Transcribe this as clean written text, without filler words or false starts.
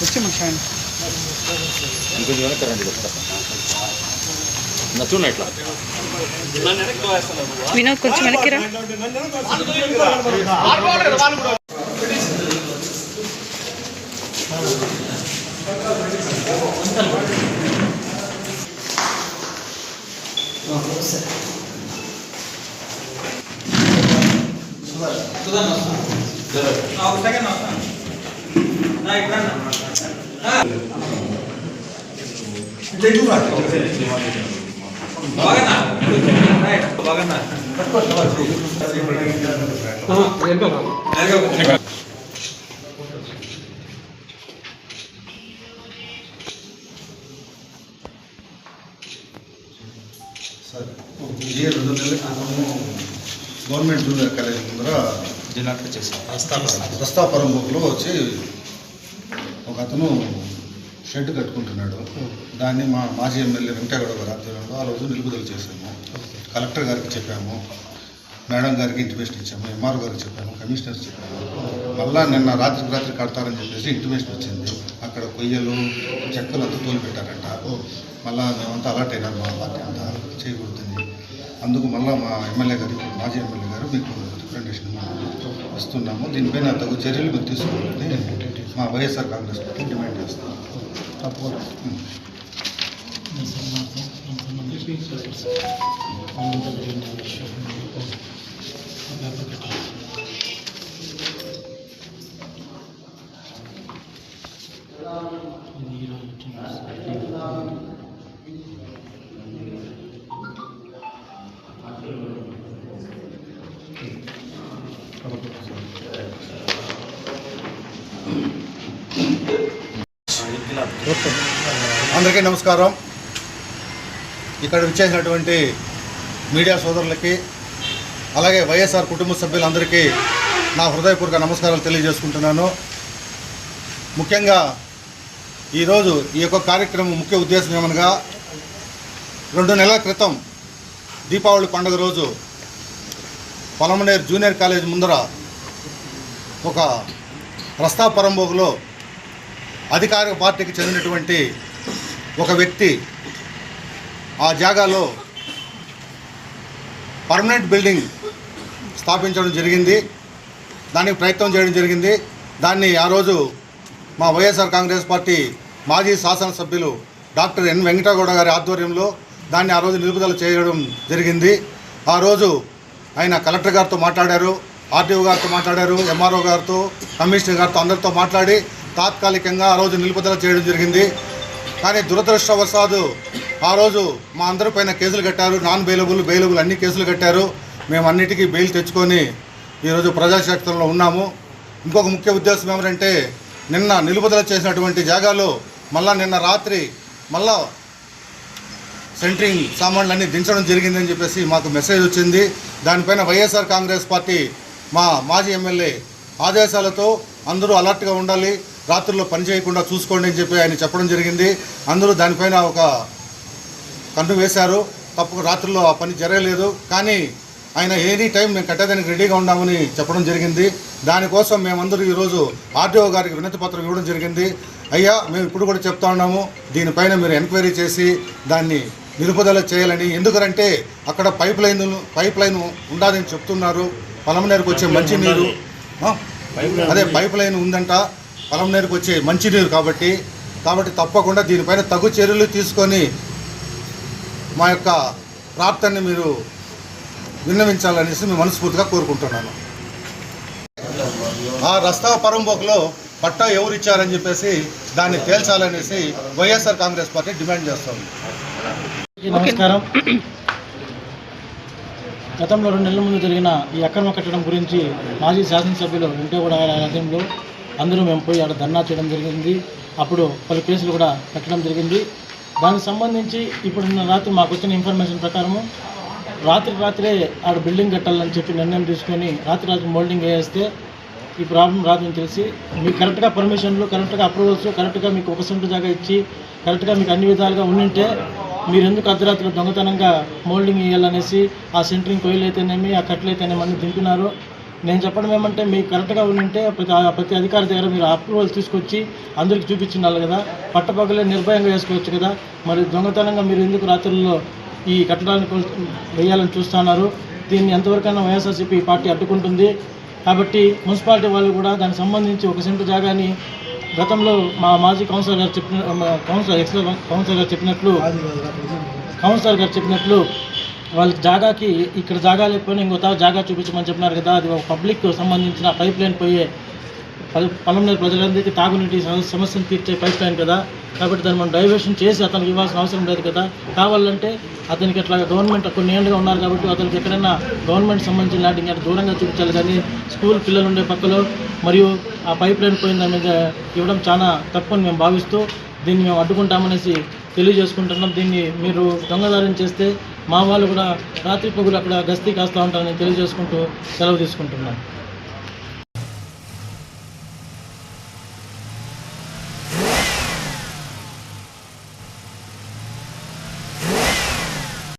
వచ్చి ముఖ్యాన్ని ఇంకొంచెం వెనకరండి నచ్చున్నా ఇట్లా వినోద్ కొంచెం వెనక్కిరా. గవర్నమెంట్ జూనియర్ కాలేజ్ ముందర రస్తాపురం బుక్లో వచ్చి ఒక అతను షెడ్ కట్టుకుంటున్నాడు. దాన్ని మా మాజీ ఎమ్మెల్యే వెంకటగౌడ గారి ఆధ్వర్యంలో ఆ రోజు నిలుపుదల చేసాము. కలెక్టర్ గారికి చెప్పాము, మేడం గారికి ఇంటిమేషన్ ఇచ్చాము, ఎంఆర్ఓ గారికి చెప్పాము, కమిషనర్స్ చెప్పాము. మళ్ళా నిన్న రాత్రి కడతారని చెప్పేసి ఇంటిమేషన్ వచ్చింది. అక్కడ కొయ్యలు చెక్కలు అంతా తోలు పెట్టారంట. మళ్ళీ మేమంతా అలర్ట్ అయినారు, మా పార్టీ అంతా చేయకూడదని. అందుకు మళ్ళీ మా ఎమ్మెల్యే గారు, మాజీ ఎమ్మెల్యే గారు మీకు రిప్రజెంటేషన్ ఇస్తున్నాము. దీనిపైన తగు చర్యలు మీరు తీసుకోవాలని మా వైఎస్ఆర్ కాంగ్రెస్ పార్టీ డిమాండ్ చేస్తాం. అందరికీ నమస్కారం. ఇక్కడ విచ్చేసినటువంటి మీడియా సోదరులకి, అలాగే వైఎస్ఆర్ కుటుంబ సభ్యులందరికీ నా హృదయపూర్వక నమస్కారాలు తెలియజేసుకుంటున్నాను. ముఖ్యంగా ఈరోజు ఈ యొక్క కార్యక్రమం ముఖ్య ఉద్దేశం ఏమనగా, 2 నెలల క్రితం దీపావళి పండుగ రోజు పొలమనేరు జూనియర్ కాలేజ్ ముందర ఒక రస్తాపురంబోగులో అధికారిక పార్టీకి చెందినటువంటి ఒక వ్యక్తి ఆ జాగాలో పర్మనెంట్ బిల్డింగ్ స్థాపించడం జరిగింది. దానికి ప్రయత్నం చేయడం జరిగింది. దాన్ని ఆ రోజు మా వైఎస్ఆర్ కాంగ్రెస్ పార్టీ మాజీ శాసనసభ్యులు డాక్టర్ ఎన్ వెంకటగౌడ గారి ఆధ్వర్యంలో దాన్ని ఆ రోజు నిలుపుదల చేయడం జరిగింది. ఆ రోజు ఆయన కలెక్టర్ గారితో మాట్లాడారు, ఆర్టీఓ గారితో మాట్లాడారు, ఎంఆర్ఓ గారితో, కమిషనర్ గారితో అందరితో మాట్లాడి తాత్కాలికంగా ఆ రోజు నిలుపుదల చేయడం జరిగింది. కానీ దురదృష్టవశాత్తు ఆ రోజు మా అందరిపైన కేసులు కట్టారు. నాన్ బెయిలబుల్ అన్ని కేసులు కట్టారు. మేము అన్నిటికీ బెయిల్ తెచ్చుకొని ఈరోజు ప్రజాశక్తంలో ఉన్నాము. ఇంకొక ముఖ్య ఉద్దేశం ఏమంటే, నిన్న నిలుపుదల చేసినటువంటి జాగాలో నిన్న రాత్రి సెంట్రింగ్ సామాన్లన్నీ దించడం జరిగిందని చెప్పేసి మాకు మెసేజ్ వచ్చింది. దానిపైన వైఎస్ఆర్ కాంగ్రెస్ పార్టీ మా మాజీ ఎమ్మెల్యే ఆదేశాలతో అందరూ అలర్ట్గా ఉండాలి, రాత్రుల్లో పని చేయకుండా చూసుకోండి అని చెప్పి ఆయన చెప్పడం జరిగింది. అందరూ దానిపైన ఒక కన్ను వేశారు. తప్పక రాత్రుల్లో ఆ పని జరగలేదు. కానీ ఆయన ఎనీ టైం మేము కట్టేదానికి రెడీగా ఉన్నామని చెప్పడం జరిగింది. దానికోసం మేమందరూ ఈరోజు ఆర్టీఓ గారికి వినతి పత్రం ఇవ్వడం జరిగింది. అయ్యా, మేము ఇప్పుడు కూడా చెప్తా ఉన్నాము, దీనిపైన మీరు ఎంక్వైరీ చేసి దాన్ని నిలుపుదల చేయాలని. ఎందుకంటే అక్కడ పైప్ లైన్ ఉండాలని చెప్తున్నారు. పొలమనేరుకు వచ్చే మంచినీరు, అదే పైప్ లైన్ ఉందంట పొలమనేరుకు వచ్చే మంచినీరు. కాబట్టి తప్పకుండా దీనిపైన తగు చర్యలు తీసుకొని మా యొక్క ప్రార్థనని మీరు విన్నవించాలనేసి మేము మనస్ఫూర్తిగా కోరుకుంటున్నాను. ఆ రస్తా పరంబోకులో పట్టా ఎవరు ఇచ్చారని చెప్పేసి దాన్ని తేల్చాలనేసి వైఎస్ఆర్ కాంగ్రెస్ పార్టీ డిమాండ్ చేస్తుంది. నమస్కారం. గతంలో 2 నెలల ముందు జరిగిన ఈ అక్రమ కట్టడం గురించి మాజీ శాసనసభ్యులు వెంకటగౌడ గారి ఆధ్వర్యంలో అందరూ మేము పోయి ఆడ ధర్నా చేయడం జరిగింది. అప్పుడు పలు కేసులు కూడా కట్టడం జరిగింది. దానికి సంబంధించి ఇప్పుడు రాత్రి మాకు వచ్చిన ఇన్ఫర్మేషన్ ప్రకారము రాత్రే ఆడ బిల్డింగ్ కట్టాలని చెప్పి నిర్ణయం తీసుకొని రాత్రి మోల్డింగ్ వేస్తే ఈ ప్రాబ్లం రాదని తెలిసి మీకు కరెక్ట్గా పర్మిషన్లు, కరెక్ట్గా అప్రూవల్స్, కరెక్ట్గా మీకు 1 సెంటు జాగా ఇచ్చి కరెక్ట్గా మీకు అన్ని విధాలుగా ఉండింటే మీరు ఎందుకు అర్ధరాత్రిలో దొంగతనంగా మోల్డింగ్ వేయాలనేసి ఆ సెంటరింగ్ కొయ్యలు అయితేనేమి, ఆ కట్టలు అయితేనేమి అన్ని దింపినారు. నేను చెప్పడం ఏమంటే మీకు కరెక్ట్గా ఉంటే ప్రతి అధికారి దగ్గర మీరు అప్రూవల్ తీసుకొచ్చి అందరికి చూపించినారు కదా, పట్టపగలే నిర్భయంగా వేసుకోవచ్చు కదా. మరి దొంగతనంగా మీరు ఎందుకు రాత్రుల్లో ఈ కట్టడాన్ని వేయాలని చూస్తున్నారు? దీన్ని ఎంతవరకైనా వైఎస్ఆర్సీపీ పార్టీ అడ్డుకుంటుంది. కాబట్టి మున్సిపాలిటీ వాళ్ళు కూడా దానికి సంబంధించి 1 సెంటు జాగాని గతంలో మా మాజీ కౌన్సిలర్ గారు చెప్పినట్లు వాళ్ళకి జాగాకి ఇక్కడ జాగా లేకపోయినా ఇంకొక జాగా చూపించమని చెప్పినారు కదా. అది ఒక పబ్లిక్ సంబంధించిన పైప్ లైన్ పోయే పొలంనేరు ప్రజలందరికీ తాగునీటి సమస్యను తీర్చే పైప్ లైన్ కదా. కాబట్టి దాన్ని మనం డైవర్షన్ చేసి అతనికి ఇవ్వాల్సిన అవసరం లేదు కదా. కావాలంటే అతనికి అట్లా గవర్నమెంట్ కొన్ని ఏళ్ళుగా ఉన్నారు కాబట్టి అతనికి ఎక్కడైనా గవర్నమెంట్ సంబంధించిన ల్యాండ్ ఇంకా దూరంగా చూపించాలి. కానీ స్కూల్ పిల్లలు ఉండే పక్కలో మరియు ఆ పైప్ లైన్ పోయిన దాని మీద ఇవ్వడం చాలా తప్పని మేము భావిస్తూ దీన్ని మేము అడ్డుకుంటామనేసి తెలియజేసుకుంటున్నాం. దీన్ని మీరు దొంగదారిని చేస్తే మా వాళ్ళు కూడా రాత్రి పగులు అక్కడ గస్తీ కాస్తూ ఉంటారని తెలియజేసుకుంటూ సెలవు తీసుకుంటున్నాం.